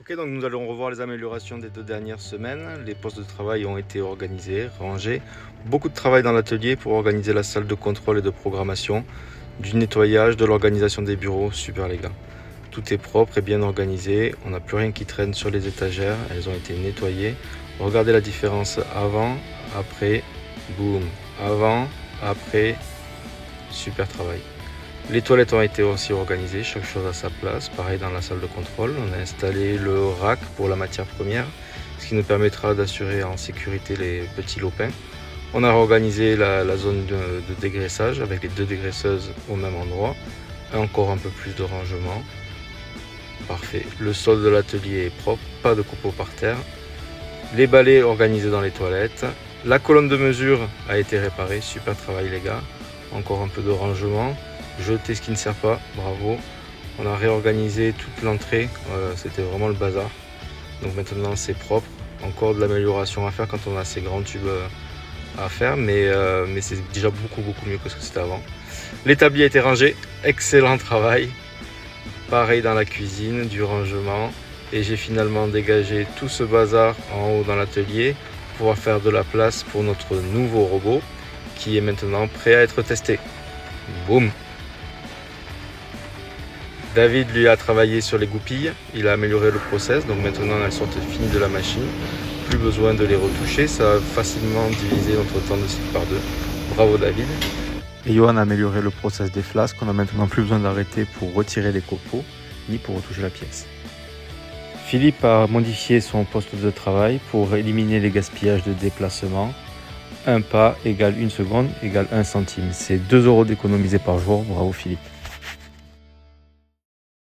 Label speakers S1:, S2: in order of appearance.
S1: Ok, donc nous allons revoir les améliorations des 2 dernières semaines. Les postes de travail ont été organisés, rangés. Beaucoup de travail dans l'atelier pour organiser la salle de contrôle et de programmation, du nettoyage, de l'organisation des bureaux. Super les gars. Tout est propre et bien organisé. On n'a plus rien qui traîne sur les étagères. Elles ont été nettoyées. Regardez la différence avant, après, boum. Avant, après, super travail. Les toilettes ont été aussi organisées, chaque chose à sa place. Pareil dans la salle de contrôle, on a installé le rack pour la matière première, ce qui nous permettra d'assurer en sécurité les petits lopins. On a réorganisé la zone de dégraissage avec les 2 dégraisseuses au même endroit. Encore un peu plus de rangement. Parfait. Le sol de l'atelier est propre, pas de copeaux par terre. Les balais organisés dans les toilettes. La colonne de mesure a été réparée, super travail les gars. Encore un peu de rangement. Jeter ce qui ne sert pas, bravo. On a réorganisé toute l'entrée, c'était vraiment le bazar. Donc maintenant c'est propre. Encore de l'amélioration à faire quand on a ces grands tubes à faire, mais c'est déjà beaucoup mieux que ce que c'était avant. L'établi a été rangé, excellent travail. Pareil dans la cuisine, du rangement. Et j'ai finalement dégagé tout ce bazar en haut dans l'atelier pour pouvoir faire de la place pour notre nouveau robot qui est maintenant prêt à être testé. Boum! David lui a travaillé sur les goupilles, il a amélioré le process, donc maintenant elles sortent finies de la machine. Plus besoin de les retoucher, ça a facilement divisé notre temps de cycle par 2. Bravo David. Et Johan a amélioré le process des flasques, on n'a maintenant plus besoin d'arrêter pour retirer les copeaux, ni pour retoucher la pièce. Philippe a modifié son poste de travail pour éliminer les gaspillages de déplacement. Un pas égale 1 seconde égale 1 centime. C'est 2 € d'économiser par jour, bravo Philippe.